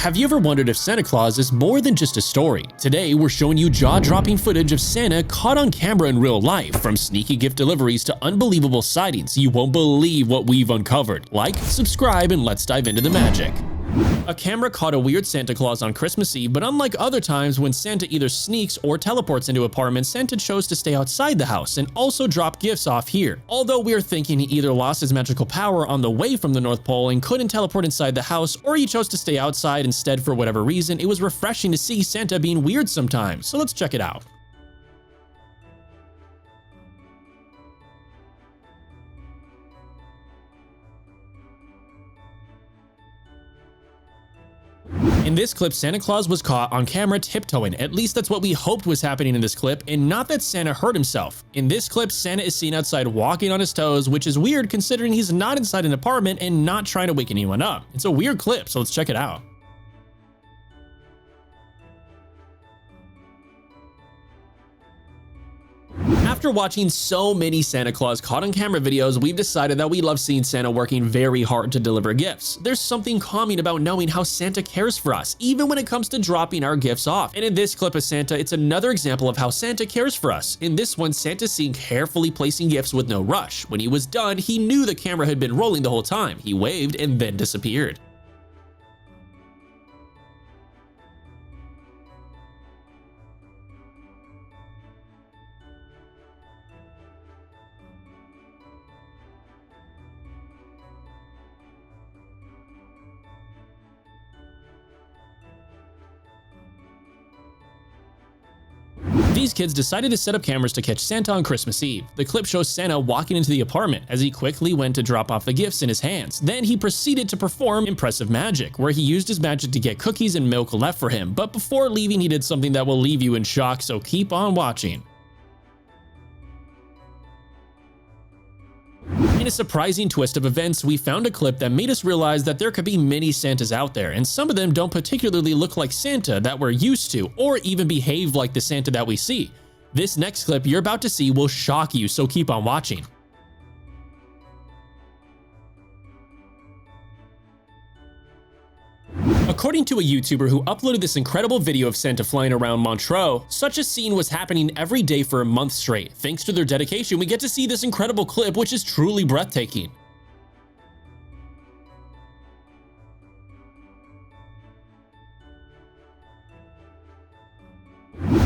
Have you ever wondered if Santa Claus is more than just a story? Today, we're showing you jaw-dropping footage of Santa caught on camera in real life, from sneaky gift deliveries to unbelievable sightings. You won't believe what we've uncovered. Like, subscribe, and let's dive into the magic. A camera caught a weird Santa Claus on Christmas Eve, but unlike other times when Santa either sneaks or teleports into apartments, Santa chose to stay outside the house and also drop gifts off here. Although we're thinking he either lost his magical power on the way from the North Pole and couldn't teleport inside the house, or he chose to stay outside instead for whatever reason, it was refreshing to see Santa being weird sometimes, so let's check it out. In this clip, Santa Claus was caught on camera tiptoeing. At least that's what we hoped was happening in this clip, and not that Santa hurt himself. In this clip, Santa is seen outside walking on his toes, which is weird considering he's not inside an apartment and not trying to wake anyone up. It's a weird clip, so let's check it out. After watching so many Santa Claus caught on camera videos, we've decided that we love seeing Santa working very hard to deliver gifts. There's something calming about knowing how Santa cares for us, even when it comes to dropping our gifts off. And in this clip of Santa, it's another example of how Santa cares for us. In this one, Santa's seen carefully placing gifts with no rush. When he was done, he knew the camera had been rolling the whole time. He waved and then disappeared. These kids decided to set up cameras to catch Santa on Christmas Eve. The clip shows Santa walking into the apartment as he quickly went to drop off the gifts in his hands. Then he proceeded to perform impressive magic, where he used his magic to get cookies and milk left for him. But before leaving, he did something that will leave you in shock, so keep on watching. In a surprising twist of events, we found a clip that made us realize that there could be many Santas out there, and some of them don't particularly look like Santa that we're used to, or even behave like the Santa that we see. This next clip you're about to see will shock you, so keep on watching. According to a YouTuber who uploaded this incredible video of Santa flying around Montreux, such a scene was happening every day for a month straight. Thanks to their dedication, we get to see this incredible clip, which is truly breathtaking.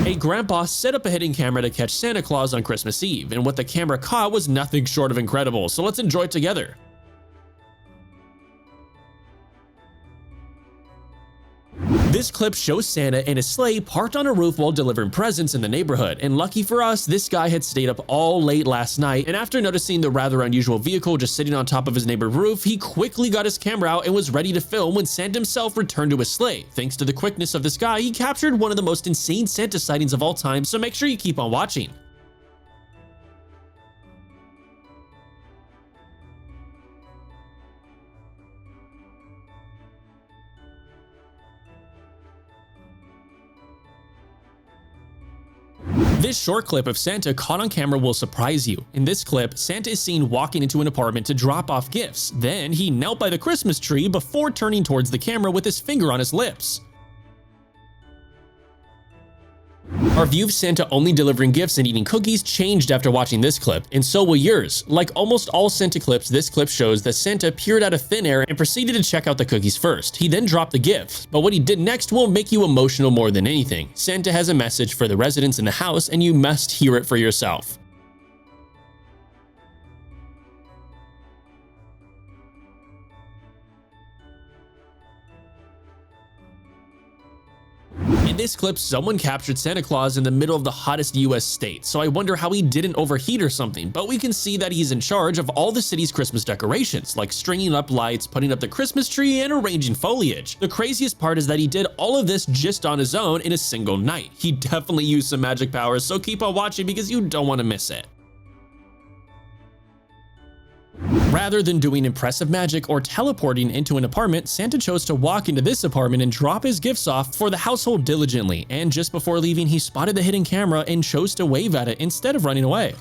A grandpa set up a hidden camera to catch Santa Claus on Christmas Eve, and what the camera caught was nothing short of incredible, so let's enjoy it together. This clip shows Santa and his sleigh parked on a roof while delivering presents in the neighborhood, and lucky for us, this guy had stayed up all late last night, and after noticing the rather unusual vehicle just sitting on top of his neighbor's roof, he quickly got his camera out and was ready to film when Santa himself returned to his sleigh. Thanks to the quickness of this guy, he captured one of the most insane Santa sightings of all time, so make sure you keep on watching. This short clip of Santa caught on camera will surprise you. In this clip, Santa is seen walking into an apartment to drop off gifts. Then he knelt by the Christmas tree before turning towards the camera with his finger on his lips. Our view of Santa only delivering gifts and eating cookies changed after watching this clip, and so will yours. Like almost all Santa clips, this clip shows that Santa appeared out of thin air and proceeded to check out the cookies first. He then dropped the gifts, but what he did next will make you emotional more than anything. Santa has a message for the residents in the house, and you must hear it for yourself. In this clip, someone captured Santa Claus in the middle of the hottest US state, so I wonder how he didn't overheat or something, but we can see that he's in charge of all the city's Christmas decorations, like stringing up lights, putting up the Christmas tree, and arranging foliage. The craziest part is that he did all of this just on his own in a single night. He definitely used some magic powers, so keep on watching because you don't want to miss it. Rather than doing impressive magic or teleporting into an apartment, Santa chose to walk into this apartment and drop his gifts off for the household diligently, and just before leaving, he spotted the hidden camera and chose to wave at it instead of running away.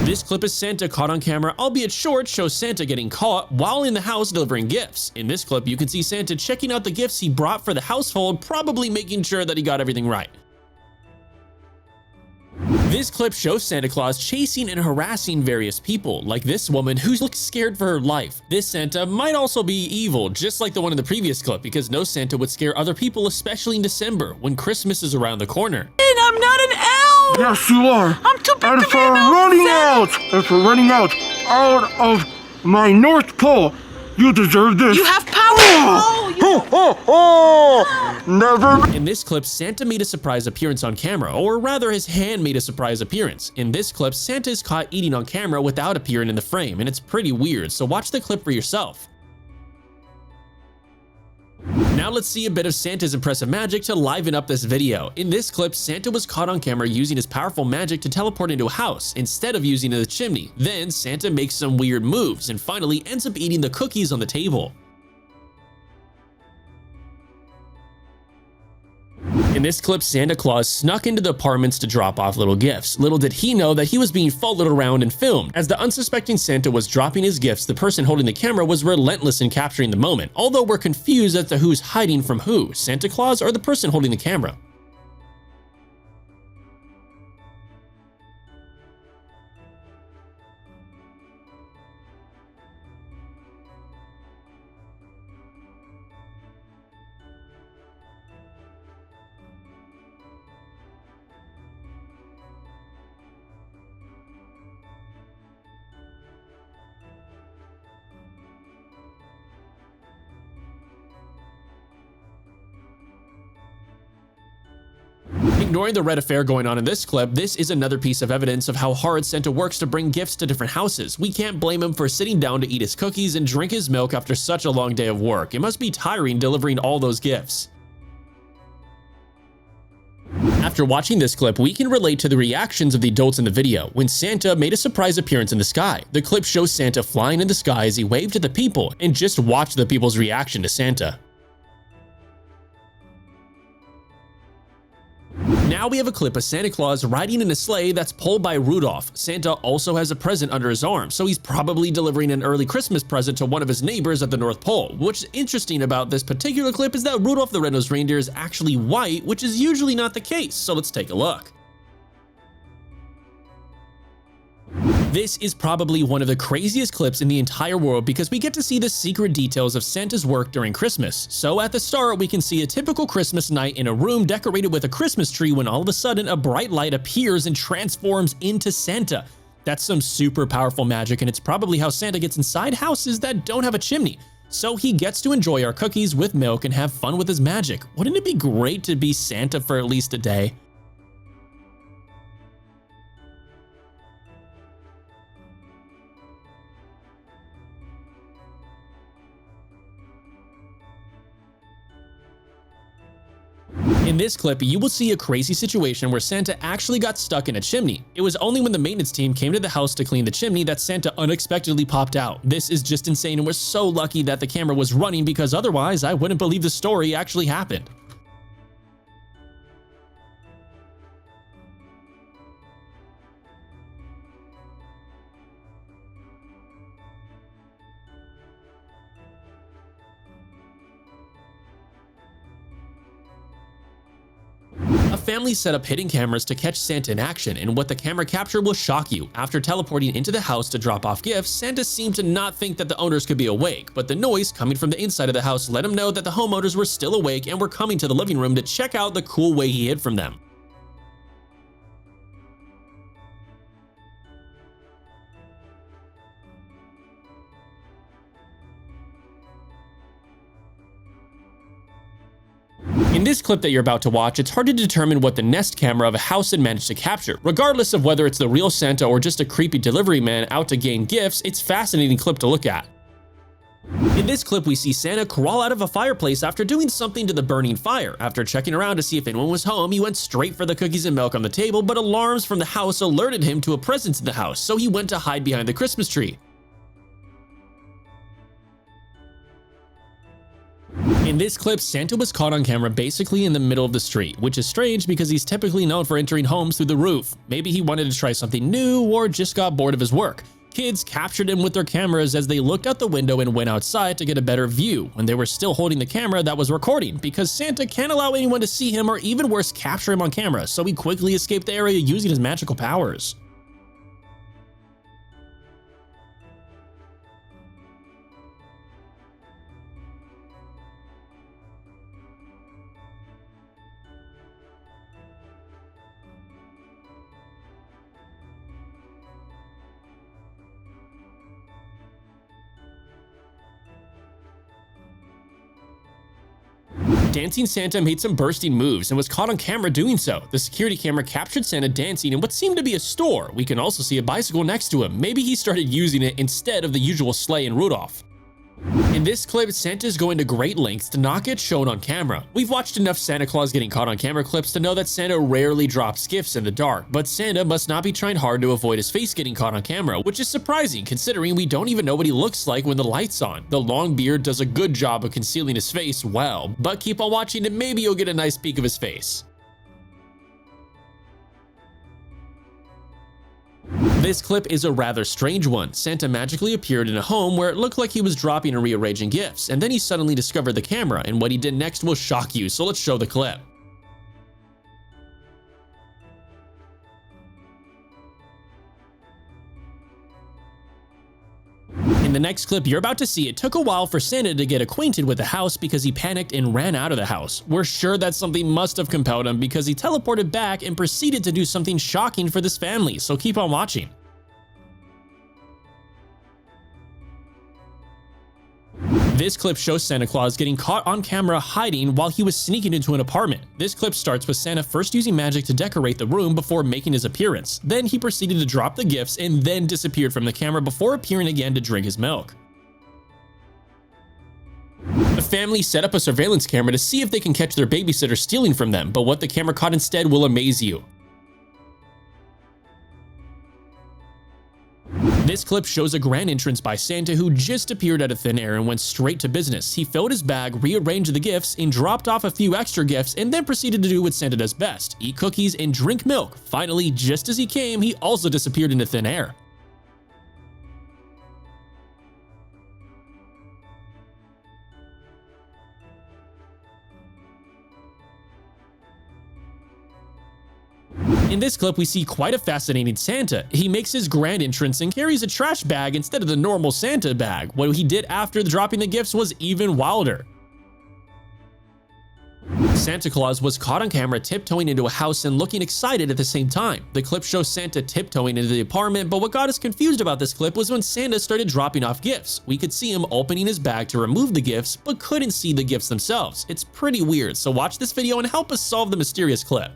This clip is Santa caught on camera, albeit short, shows Santa getting caught while in the house delivering gifts. In this clip, you can see Santa checking out the gifts he brought for the household, probably making sure that he got everything right. This clip shows Santa Claus chasing and harassing various people, like this woman who looks scared for her life. This Santa might also be evil, just like the one in the previous clip, because no Santa would scare other people, especially in December, when Christmas is around the corner. And I'm not an elf! Yes, you are. I'm too big and to be an elf. If we're running out of my North Pole, you deserve this. You have power! Never. In this clip, Santa made a surprise appearance on camera, or rather his hand made a surprise appearance. In this clip, Santa is caught eating on camera without appearing in the frame, and it's pretty weird, so watch the clip for yourself. Now let's see a bit of Santa's impressive magic to liven up this video. In this clip, Santa was caught on camera using his powerful magic to teleport into a house instead of using the chimney. Then Santa makes some weird moves and finally ends up eating the cookies on the table. In this clip, Santa Claus snuck into the apartments to drop off little gifts. Little did he know that he was being followed around and filmed. As the unsuspecting Santa was dropping his gifts, the person holding the camera was relentless in capturing the moment, although we're confused as to who's hiding from who, Santa Claus or the person holding the camera. Ignoring the red affair going on in this clip, this is another piece of evidence of how hard Santa works to bring gifts to different houses. We can't blame him for sitting down to eat his cookies and drink his milk after such a long day of work. It must be tiring delivering all those gifts. After watching this clip, we can relate to the reactions of the adults in the video when Santa made a surprise appearance in the sky. The clip shows Santa flying in the sky as he waved to the people, and just watch the people's reaction to Santa. Now we have a clip of Santa Claus riding in a sleigh that's pulled by Rudolph. Santa also has a present under his arm, so he's probably delivering an early Christmas present to one of his neighbors at the North Pole. What's interesting about this particular clip is that Rudolph the Red-Nosed Reindeer is actually white, which is usually not the case, so let's take a look. This is probably one of the craziest clips in the entire world because we get to see the secret details of Santa's work during Christmas. So at the start, we can see a typical Christmas night in a room decorated with a Christmas tree when all of a sudden a bright light appears and transforms into Santa. That's some super powerful magic, and it's probably how Santa gets inside houses that don't have a chimney. So he gets to enjoy our cookies with milk and have fun with his magic. Wouldn't it be great to be Santa for at least a day? In this clip, you will see a crazy situation where Santa actually got stuck in a chimney. It was only when the maintenance team came to the house to clean the chimney that Santa unexpectedly popped out. This is just insane, and we're so lucky that the camera was running because otherwise I wouldn't believe the story actually happened. A family set up hidden cameras to catch Santa in action, and what the camera captured will shock you. After teleporting into the house to drop off gifts, Santa seemed to not think that the owners could be awake, but the noise coming from the inside of the house let him know that the homeowners were still awake and were coming to the living room to check out the cool way he hid from them. In this clip that you're about to watch, it's hard to determine what the Nest camera of a house had managed to capture. Regardless of whether it's the real Santa or just a creepy delivery man out to gain gifts, it's a fascinating clip to look at. In this clip, we see Santa crawl out of a fireplace after doing something to the burning fire. After checking around to see if anyone was home, he went straight for the cookies and milk on the table, but alarms from the house alerted him to a presence in the house, so he went to hide behind the Christmas tree. In this clip, Santa was caught on camera basically in the middle of the street, which is strange because he's typically known for entering homes through the roof. Maybe he wanted to try something new or just got bored of his work. Kids captured him with their cameras as they looked out the window and went outside to get a better view when they were still holding the camera that was recording, because Santa can't allow anyone to see him or even worse, capture him on camera, so he quickly escaped the area using his magical powers. Dancing Santa made some bursting moves and was caught on camera doing so. The security camera captured Santa dancing in what seemed to be a store. We can also see a bicycle next to him. Maybe he started using it instead of the usual sleigh and Rudolph. In this clip, Santa is going to great lengths to not get shown on camera. We've watched enough Santa Claus getting caught on camera clips to know that Santa rarely drops gifts in the dark, but Santa must not be trying hard to avoid his face getting caught on camera, which is surprising considering we don't even know what he looks like when the light's on. The long beard does a good job of concealing his face well, but keep on watching and maybe you'll get a nice peek of his face. This clip is a rather strange one. Santa magically appeared in a home where it looked like he was dropping and rearranging gifts, and then he suddenly discovered the camera, and what he did next will shock you, so let's show the clip. In the next clip you're about to see, it took a while for Santa to get acquainted with the house because he panicked and ran out of the house. We're sure that something must have compelled him because he teleported back and proceeded to do something shocking for this family, so keep on watching. This clip shows Santa Claus getting caught on camera hiding while he was sneaking into an apartment. This clip starts with Santa first using magic to decorate the room before making his appearance. Then he proceeded to drop the gifts and then disappeared from the camera before appearing again to drink his milk. The family set up a surveillance camera to see if they can catch their babysitter stealing from them, but what the camera caught instead will amaze you. This clip shows a grand entrance by Santa who just appeared out of thin air and went straight to business. He filled his bag, rearranged the gifts, and dropped off a few extra gifts, and then proceeded to do what Santa does best: eat cookies and drink milk. Finally, just as he came, he also disappeared into thin air. In this clip, we see quite a fascinating Santa. He makes his grand entrance and carries a trash bag instead of the normal Santa bag. What he did after dropping the gifts was even wilder. Santa Claus was caught on camera tiptoeing into a house and looking excited at the same time. The clip shows Santa tiptoeing into the apartment, but what got us confused about this clip was when Santa started dropping off gifts. We could see him opening his bag to remove the gifts, but couldn't see the gifts themselves. It's pretty weird, so watch this video and help us solve the mysterious clip.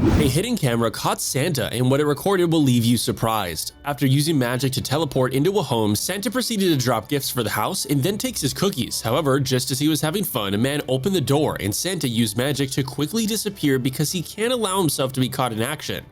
A hidden camera caught Santa, and what it recorded will leave you surprised. After using magic to teleport into a home, Santa proceeded to drop gifts for the house and then takes his cookies. However, just as he was having fun, a man opened the door and Santa used magic to quickly disappear because he can't allow himself to be caught in action.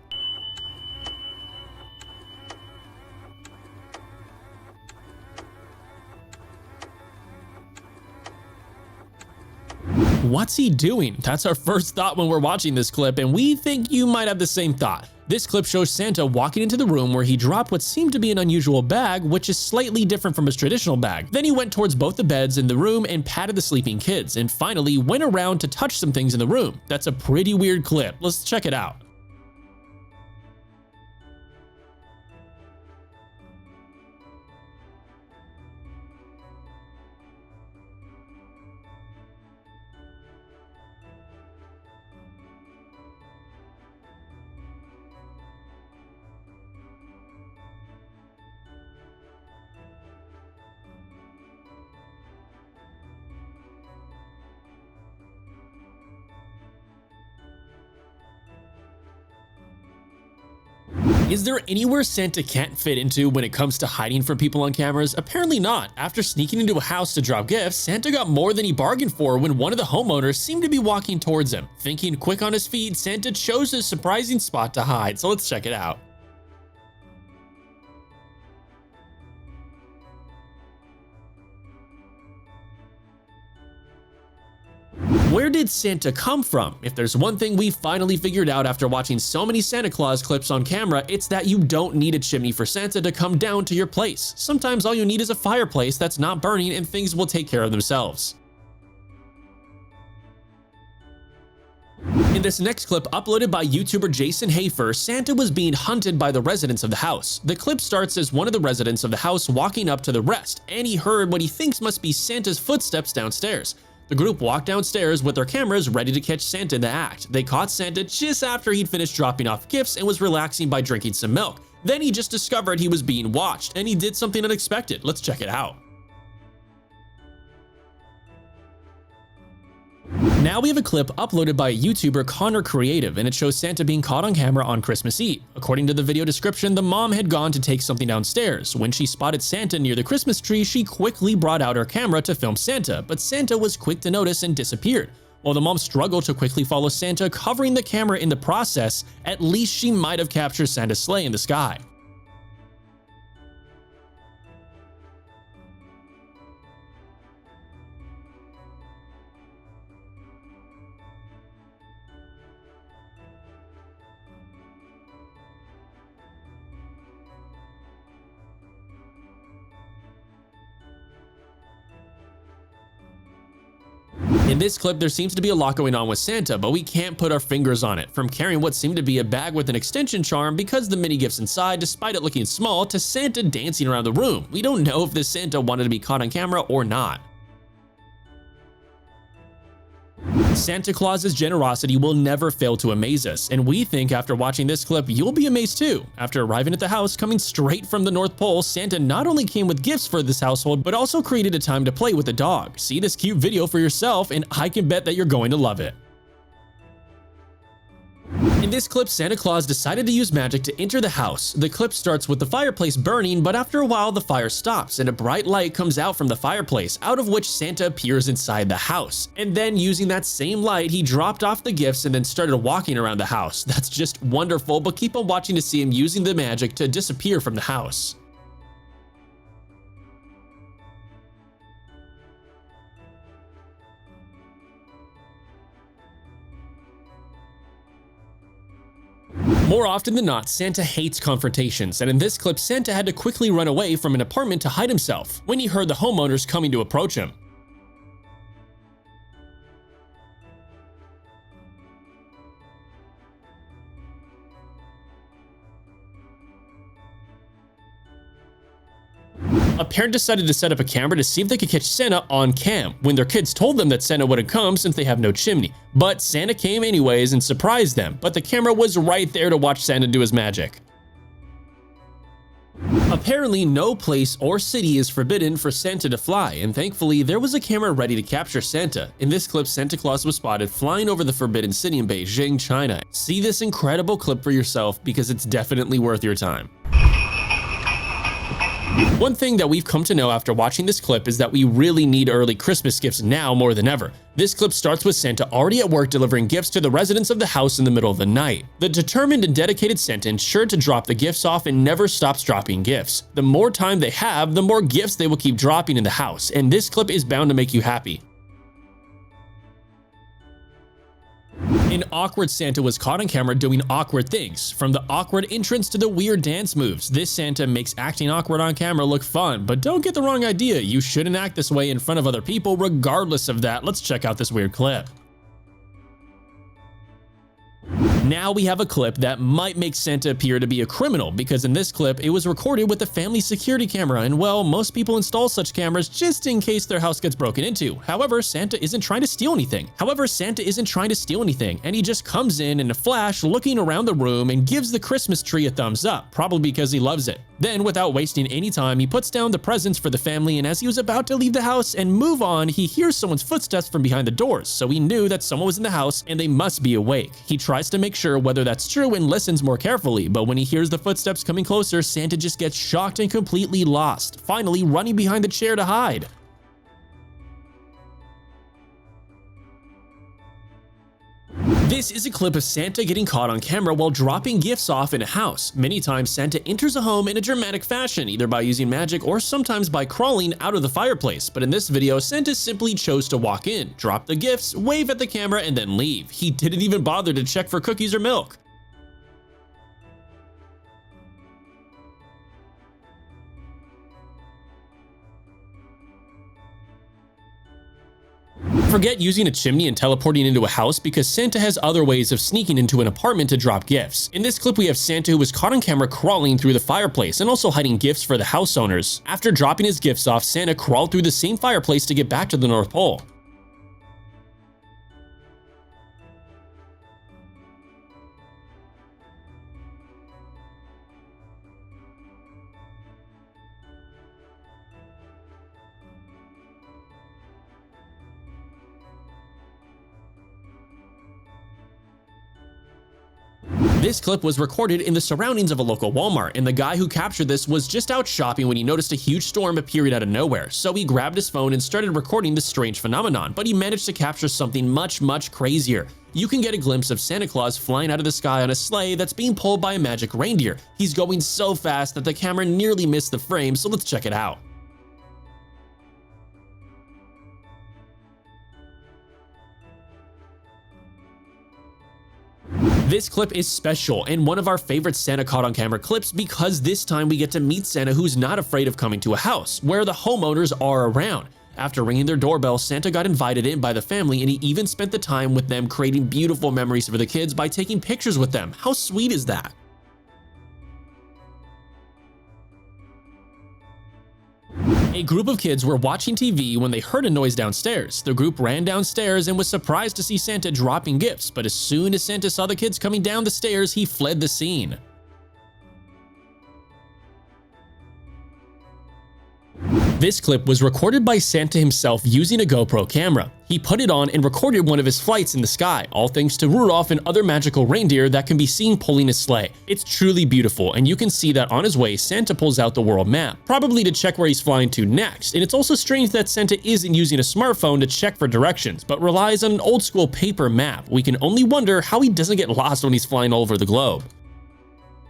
What's he doing? That's our first thought when we're watching this clip, and we think you might have the same thought. This clip shows Santa walking into the room where he dropped what seemed to be an unusual bag, which is slightly different from his traditional bag. Then he went towards both the beds in the room and patted the sleeping kids, and finally went around to touch some things in the room. That's a pretty weird clip. Let's check it out. Is there anywhere Santa can't fit into when it comes to hiding from people on cameras? Apparently not. After sneaking into a house to drop gifts, Santa got more than he bargained for when one of the homeowners seemed to be walking towards him. Thinking quick on his feet, Santa chose a surprising spot to hide, so let's check it out. Where did Santa come from? If there's one thing we finally figured out after watching so many Santa Claus clips on camera, it's that you don't need a chimney for Santa to come down to your place. Sometimes all you need is a fireplace that's not burning and things will take care of themselves. In this next clip uploaded by YouTuber Jason Hafer, Santa was being hunted by the residents of the house. The clip starts as one of the residents of the house walking up to the rest, and he heard what he thinks must be Santa's footsteps downstairs. The group walked downstairs with their cameras ready to catch Santa in the act. They caught Santa just after he'd finished dropping off gifts and was relaxing by drinking some milk. Then he just discovered he was being watched, and he did something unexpected. Let's check it out. Now we have a clip uploaded by YouTuber Connor Creative, and it shows Santa being caught on camera on Christmas Eve. According to the video description, the mom had gone to take something downstairs. When she spotted Santa near the Christmas tree, she quickly brought out her camera to film Santa, but Santa was quick to notice and disappeared. While the mom struggled to quickly follow Santa, covering the camera in the process, at least she might have captured Santa's sleigh in the sky. In this clip, there seems to be a lot going on with Santa, but we can't put our fingers on it. From carrying what seemed to be a bag with an extension charm because the mini gifts inside, despite it looking small, to Santa dancing around the room. We don't know if this Santa wanted to be caught on camera or not. Santa Claus's generosity will never fail to amaze us, and we think after watching this clip, you'll be amazed too. After arriving at the house, coming straight from the North Pole, Santa not only came with gifts for this household, but also created a time to play with the dog. See this cute video for yourself, and I can bet that you're going to love it. In this clip, Santa Claus decided to use magic to enter the house. The clip starts with the fireplace burning, but after a while the fire stops and a bright light comes out from the fireplace, out of which Santa appears inside the house. And then using that same light, he dropped off the gifts and then started walking around the house. That's just wonderful, but keep on watching to see him using the magic to disappear from the house. More often than not, Santa hates confrontations, and in this clip, Santa had to quickly run away from an apartment to hide himself when he heard the homeowners coming to approach him. A parent decided to set up a camera to see if they could catch Santa on cam when their kids told them that Santa wouldn't come since they have no chimney. But Santa came anyways and surprised them, but the camera was right there to watch Santa do his magic. Apparently, no place or city is forbidden for Santa to fly, and thankfully, there was a camera ready to capture Santa. In this clip, Santa Claus was spotted flying over the forbidden city in Beijing, China. See this incredible clip for yourself because it's definitely worth your time. One thing that we've come to know after watching this clip is that we really need early Christmas gifts now more than ever. This clip starts with Santa already at work delivering gifts to the residents of the house in the middle of the night. The determined and dedicated Santa ensured to drop the gifts off and never stops dropping gifts. The more time they have, the more gifts they will keep dropping in the house, and this clip is bound to make you happy. An awkward Santa was caught on camera doing awkward things. From the awkward entrance to the weird dance moves, this Santa makes acting awkward on camera look fun, but don't get the wrong idea, you shouldn't act this way in front of other people regardless of that. Let's check out this weird clip. Now we have a clip that might make Santa appear to be a criminal, because in this clip, it was recorded with a family security camera, and well, most people install such cameras just in case their house gets broken into. However, Santa isn't trying to steal anything, and he just comes in a flash looking around the room and gives the Christmas tree a thumbs up, probably because he loves it. Then, without wasting any time, he puts down the presents for the family, and as he was about to leave the house and move on, he hears someone's footsteps from behind the doors, so he knew that someone was in the house and they must be awake. He tries to make sure whether that's true and listens more carefully, but when he hears the footsteps coming closer, Santa just gets shocked and completely lost, finally running behind the chair to hide. This is a clip of Santa getting caught on camera while dropping gifts off in a house. Many times Santa enters a home in a dramatic fashion, either by using magic or sometimes by crawling out of the fireplace. But in this video, Santa simply chose to walk in, drop the gifts, wave at the camera, and then leave. He didn't even bother to check for cookies or milk. Forget using a chimney and teleporting into a house because Santa has other ways of sneaking into an apartment to drop gifts. In this clip, we have Santa who was caught on camera crawling through the fireplace and also hiding gifts for the house owners. After dropping his gifts off, Santa crawled through the same fireplace to get back to the North Pole. This clip was recorded in the surroundings of a local Walmart, and the guy who captured this was just out shopping when he noticed a huge storm appearing out of nowhere. So he grabbed his phone and started recording this strange phenomenon, but he managed to capture something much crazier. You can get a glimpse of Santa Claus flying out of the sky on a sleigh that's being pulled by a magic reindeer. He's going so fast that the camera nearly missed the frame, so let's check it out. This clip is special and one of our favorite Santa caught on camera clips because this time we get to meet Santa who's not afraid of coming to a house where the homeowners are around. After ringing their doorbell, Santa got invited in by the family and he even spent the time with them creating beautiful memories for the kids by taking pictures with them. How sweet is that? A group of kids were watching TV when they heard a noise downstairs. The group ran downstairs and was surprised to see Santa dropping gifts, but as soon as Santa saw the kids coming down the stairs, he fled the scene. This clip was recorded by Santa himself using a GoPro camera. He put it on and recorded one of his flights in the sky, all thanks to Rudolph and other magical reindeer that can be seen pulling his sleigh. It's truly beautiful, and you can see that on his way, Santa pulls out the world map, probably to check where he's flying to next. And it's also strange that Santa isn't using a smartphone to check for directions, but relies on an old school paper map. We can only wonder how he doesn't get lost when he's flying all over the globe.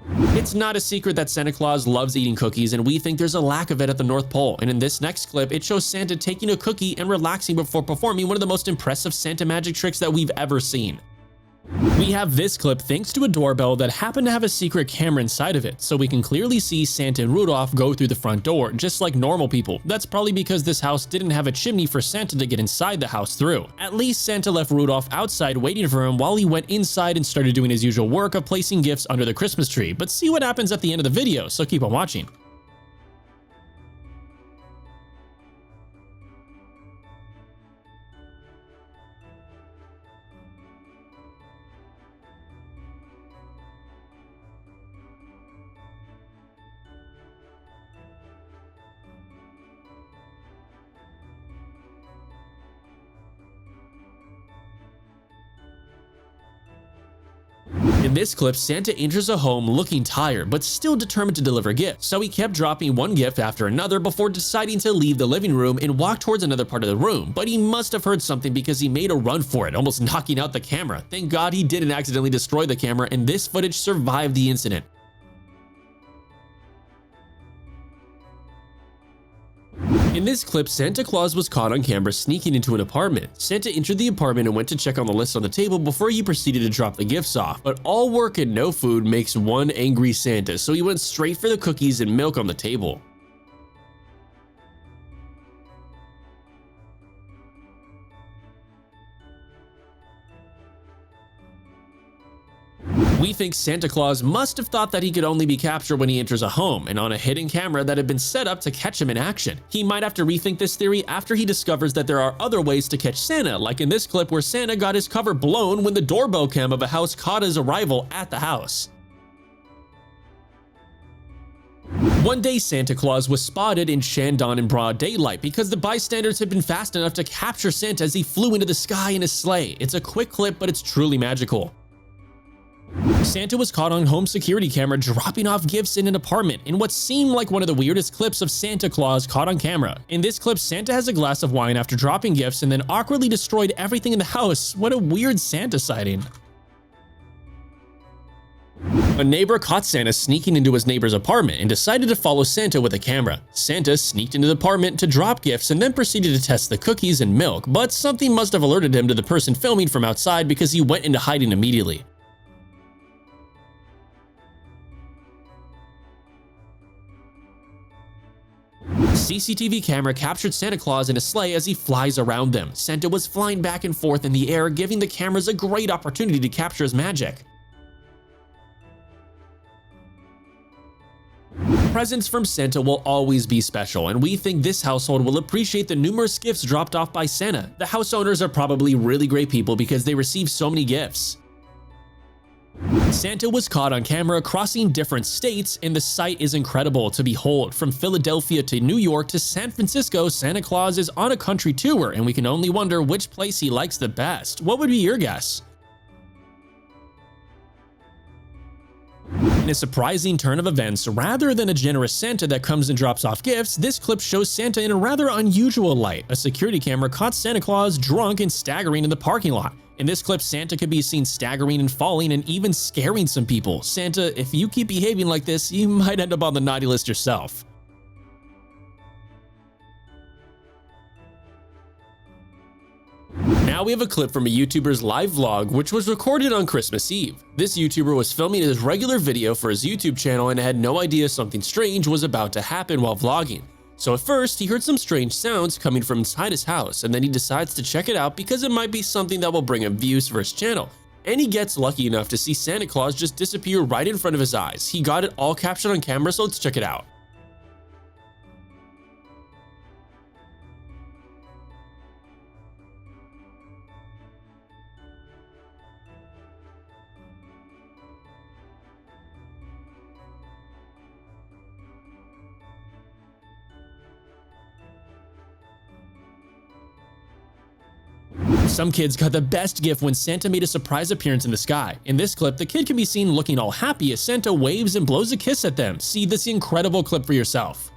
It's not a secret that Santa Claus loves eating cookies, and we think there's a lack of it at the North Pole. And in this next clip, it shows Santa taking a cookie and relaxing before performing one of the most impressive Santa magic tricks that we've ever seen. We have this clip thanks to a doorbell that happened to have a secret camera inside of it, so we can clearly see Santa and Rudolph go through the front door, just like normal people. That's probably because this house didn't have a chimney for Santa to get inside the house through. At least Santa left Rudolph outside waiting for him while he went inside and started doing his usual work of placing gifts under the Christmas tree. But see what happens at the end of the video, so keep on watching. In this clip, Santa enters a home looking tired, but still determined to deliver gifts, so he kept dropping one gift after another before deciding to leave the living room and walk towards another part of the room. But he must have heard something because he made a run for it, almost knocking out the camera. Thank God he didn't accidentally destroy the camera, and this footage survived the incident. In this clip, Santa Claus was caught on camera sneaking into an apartment. Santa entered the apartment and went to check on the list on the table before he proceeded to drop the gifts off. But all work and no food makes one angry Santa, so he went straight for the cookies and milk on the table. We think Santa Claus must have thought that he could only be captured when he enters a home and on a hidden camera that had been set up to catch him in action. He might have to rethink this theory after he discovers that there are other ways to catch Santa, like in this clip where Santa got his cover blown when the doorbell cam of a house caught his arrival at the house. One day, Santa Claus was spotted in Shandong in broad daylight because the bystanders had been fast enough to capture Santa as he flew into the sky in his sleigh. It's a quick clip, but it's truly magical. Santa was caught on home security camera dropping off gifts in an apartment in what seemed like one of the weirdest clips of Santa Claus caught on camera. In this clip, Santa has a glass of wine after dropping gifts and then awkwardly destroyed everything in the house. What a weird Santa sighting. A neighbor caught Santa sneaking into his neighbor's apartment and decided to follow Santa with a camera. Santa sneaked into the apartment to drop gifts and then proceeded to test the cookies and milk, but something must have alerted him to the person filming from outside because he went into hiding immediately. CCTV camera captured Santa Claus in a sleigh as he flies around them. Santa was flying back and forth in the air, giving the cameras a great opportunity to capture his magic. Presents from Santa will always be special, and we think this household will appreciate the numerous gifts dropped off by Santa. The house owners are probably really great people because they receive so many gifts. Santa was caught on camera crossing different states, and the sight is incredible to behold. From Philadelphia to New York to San Francisco, Santa Claus is on a country tour, and we can only wonder which place he likes the best. What would be your guess? In a surprising turn of events, rather than a generous Santa that comes and drops off gifts, this clip shows Santa in a rather unusual light. A security camera caught Santa Claus drunk and staggering in the parking lot. In this clip, Santa could be seen staggering and falling and even scaring some people. Santa, if you keep behaving like this, you might end up on the naughty list yourself. Now we have a clip from a YouTuber's live vlog which was recorded on Christmas Eve. This YouTuber was filming his regular video for his YouTube channel and had no idea something strange was about to happen while vlogging. So at first, he heard some strange sounds coming from inside his house, and then he decides to check it out because it might be something that will bring him views for his channel. And he gets lucky enough to see Santa Claus just disappear right in front of his eyes. He got it all captured on camera, so let's check it out. Some kids got the best gift when Santa made a surprise appearance in the sky. In this clip, the kid can be seen looking all happy as Santa waves and blows a kiss at them. See this incredible clip for yourself.